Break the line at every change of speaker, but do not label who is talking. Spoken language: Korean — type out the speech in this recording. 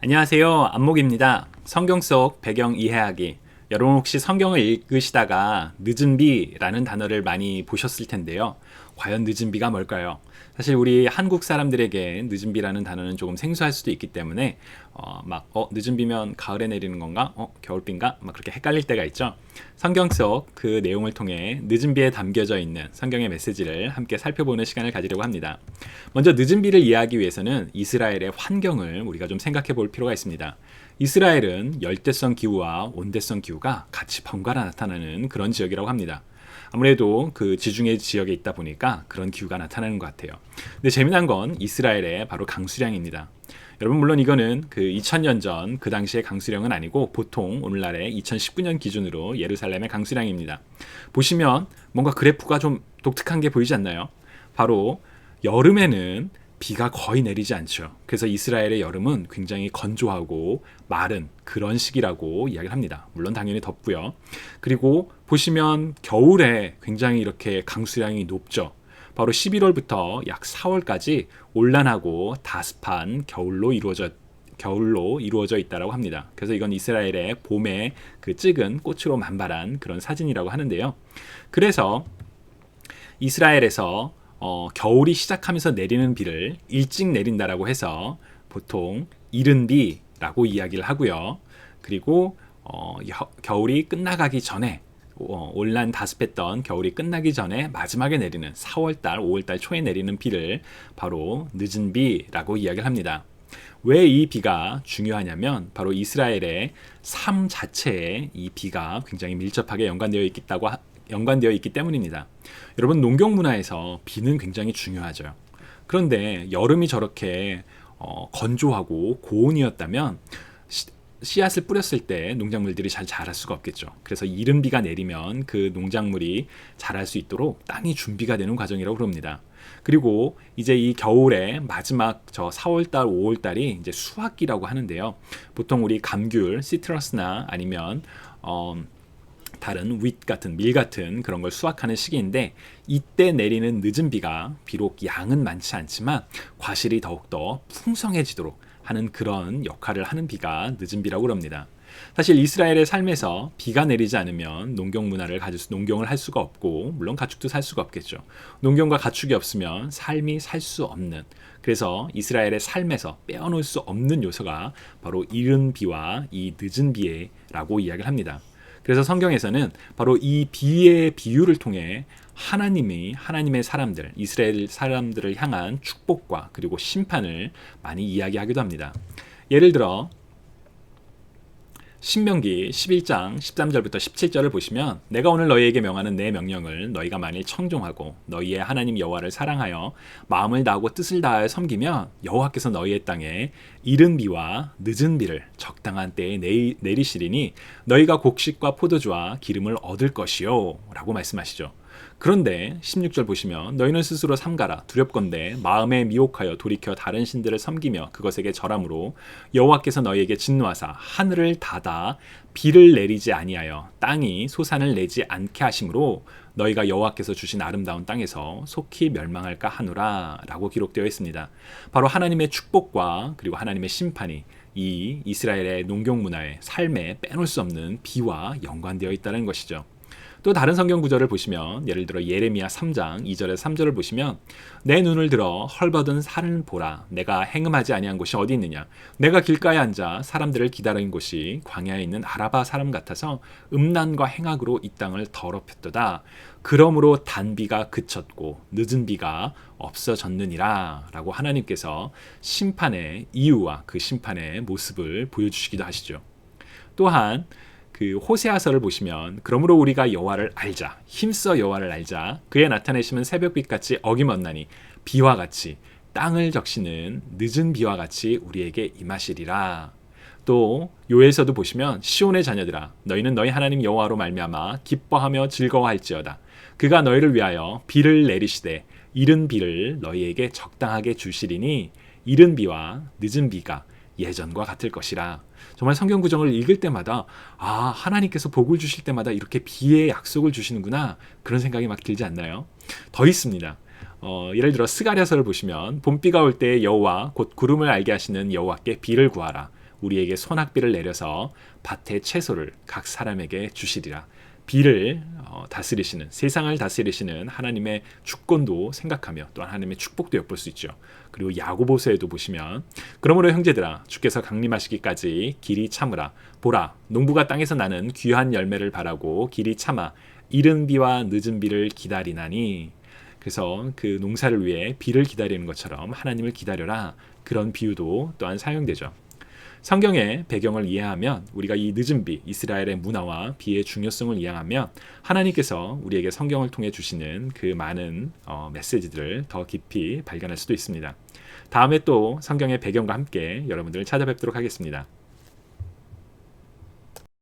안녕하세요. 안목입니다. 성경 속 배경 이해하기. 여러분 혹시 성경을 읽으시다가 늦은 비라는 단어를 많이 보셨을 텐데요. 과연 늦은 비가 뭘까요? 사실 우리 한국 사람들에게 늦은 비라는 단어는 조금 생소할 수도 있기 때문에 늦은 비면 가을에 내리는 건가? 겨울비인가? 막 그렇게 헷갈릴 때가 있죠. 성경 속 그 내용을 통해 늦은 비에 담겨져 있는 성경의 메시지를 함께 살펴보는 시간을 가지려고 합니다. 먼저 늦은 비를 이해하기 위해서는 이스라엘의 환경을 우리가 좀 생각해 볼 필요가 있습니다. 이스라엘은 열대성 기후와 온대성 기후가 같이 번갈아 나타나는 그런 지역이라고 합니다. 아무래도 그 지중해 지역에 있다 보니까 그런 기후가 나타나는 것 같아요. 근데 재미난 건 이스라엘의 바로 강수량입니다. 여러분 물론 이거는 그 2000년 전 그 당시의 강수량은 아니고 보통 오늘날의 2019년 기준으로 예루살렘의 강수량입니다. 보시면 뭔가 그래프가 좀 독특한 게 보이지 않나요? 바로 여름에는 비가 거의 내리지 않죠. 그래서 이스라엘의 여름은 굉장히 건조하고 마른 그런 시기라고 이야기를 합니다. 물론 당연히 덥고요. 그리고 보시면 겨울에 굉장히 이렇게 강수량이 높죠. 바로 11월부터 약 4월까지 온난하고 다습한 겨울로 이루어져 있다라고 합니다. 그래서 이건 이스라엘의 봄의 그 찌은 꽃으로 만발한 그런 사진이라고 하는데요. 그래서 이스라엘에서 겨울이 시작하면서 내리는 비를 일찍 내린다라고 해서 보통 이른 비라고 이야기를 하고요. 그리고 겨울이 끝나가기 전에 온난 다습했던 겨울이 끝나기 전에 마지막에 내리는 4월달, 5월달 초에 내리는 비를 바로 늦은 비라고 이야기를 합니다. 왜 이 비가 중요하냐면 바로 이스라엘의 삶 자체에 이 비가 굉장히 밀접하게 연관되어 있기 때문입니다. 여러분 농경 문화에서 비는 굉장히 중요하죠. 그런데 여름이 저렇게 건조하고 고온이었다면 씨앗을 뿌렸을 때 농작물들이 잘 자랄 수가 없겠죠. 그래서 이른 비가 내리면 그 농작물이 자랄 수 있도록 땅이 준비가 되는 과정이라고 그럽니다. 그리고 이제 이 겨울에 마지막 저 4월달, 5월달이 이제 수확기라고 하는데요. 보통 우리 감귤, 시트러스나 아니면 다른 윗 같은 밀 같은 그런 걸 수확하는 시기인데 이때 내리는 늦은 비가 비록 양은 많지 않지만 과실이 더욱더 풍성해지도록 하는 그런 역할을 하는 비가 늦은 비라고 합니다. 사실 이스라엘의 삶에서 비가 내리지 않으면 농경을 할 수가 없고 물론 가축도 살 수가 없겠죠. 농경과 가축이 없으면 삶이 살 수 없는 그래서 이스라엘의 삶에서 빼어놓을 수 없는 요소가 바로 이른 비와 이 늦은 비라고 이야기를 합니다. 그래서 성경에서는 바로 이 비의 비유를 통해 하나님의 사람들, 이스라엘 사람들을 향한 축복과 그리고 심판을 많이 이야기하기도 합니다. 예를 들어 신명기 11장 13절부터 17절을 보시면 내가 오늘 너희에게 명하는 내 명령을 너희가 만일 청종하고 너희의 하나님 여호와를 사랑하여 마음을 다하고 뜻을 다하여 섬기면 여호와께서 너희의 땅에 이른 비와 늦은 비를 적당한 때에 내리시리니 너희가 곡식과 포도주와 기름을 얻을 것이요 라고 말씀하시죠. 그런데 16절 보시면 너희는 스스로 삼가라 두렵건대 마음에 미혹하여 돌이켜 다른 신들을 섬기며 그것에게 절함으로 여호와께서 너희에게 진노하사 하늘을 닫아 비를 내리지 아니하여 땅이 소산을 내지 않게 하심으로 너희가 여호와께서 주신 아름다운 땅에서 속히 멸망할까 하노라 라고 기록되어 있습니다. 바로 하나님의 축복과 그리고 하나님의 심판이 이 이스라엘의 농경 문화의 삶에 빼놓을 수 없는 비와 연관되어 있다는 것이죠. 또 다른 성경 구절을 보시면 예를 들어 예레미야 3장 2절에서 3절을 보시면 내 눈을 들어 헐벗은 산을 보라 내가 행음하지 아니한 곳이 어디 있느냐 내가 길가에 앉아 사람들을 기다린 곳이 광야에 있는 아라바 사람 같아서 음란과 행악으로 이 땅을 더럽혔도다 그러므로 단비가 그쳤고 늦은 비가 없어졌느니라 라고 하나님께서 심판의 이유와 그 심판의 모습을 보여주시기도 하시죠. 또한 그 호세아서를 보시면 그러므로 우리가 여호와를 알자 힘써 여호와를 알자 그의 나타내심은 새벽빛같이 어김없나니 비와 같이 땅을 적시는 늦은 비와 같이 우리에게 임하시리라. 또 요엘서도 보시면 시온의 자녀들아 너희는 너희 하나님 여호와로 말미암아 기뻐하며 즐거워할지어다 그가 너희를 위하여 비를 내리시되 이른 비를 너희에게 적당하게 주시리니 이른 비와 늦은 비가 예전과 같을 것이라. 정말 성경 구절을 읽을 때마다 하나님께서 복을 주실 때마다 이렇게 비의 약속을 주시는구나 그런 생각이 막 들지 않나요? 더 있습니다. 예를 들어 스가랴서를 보시면 봄비가 올 때 여호와 곧 구름을 알게 하시는 여호와께 비를 구하라 우리에게 소낙비를 내려서 밭의 채소를 각 사람에게 주시리라. 비를 다스리시는, 세상을 다스리시는 하나님의 주권도 생각하며 또한 하나님의 축복도 엿볼 수 있죠. 그리고 야고보서에도 보시면 그러므로 형제들아 주께서 강림하시기까지 길이 참으라. 보라 농부가 땅에서 나는 귀한 열매를 바라고 길이 참아 이른 비와 늦은 비를 기다리나니. 그래서 그 농사를 위해 비를 기다리는 것처럼 하나님을 기다려라. 그런 비유도 또한 사용되죠. 성경의 배경을 이해하면 우리가 이 늦은 비, 이스라엘의 문화와 비의 중요성을 이해하면 하나님께서 우리에게 성경을 통해 주시는 그 많은 메시지들을 더 깊이 발견할 수도 있습니다. 다음에 또 성경의 배경과 함께 여러분들을 찾아뵙도록 하겠습니다.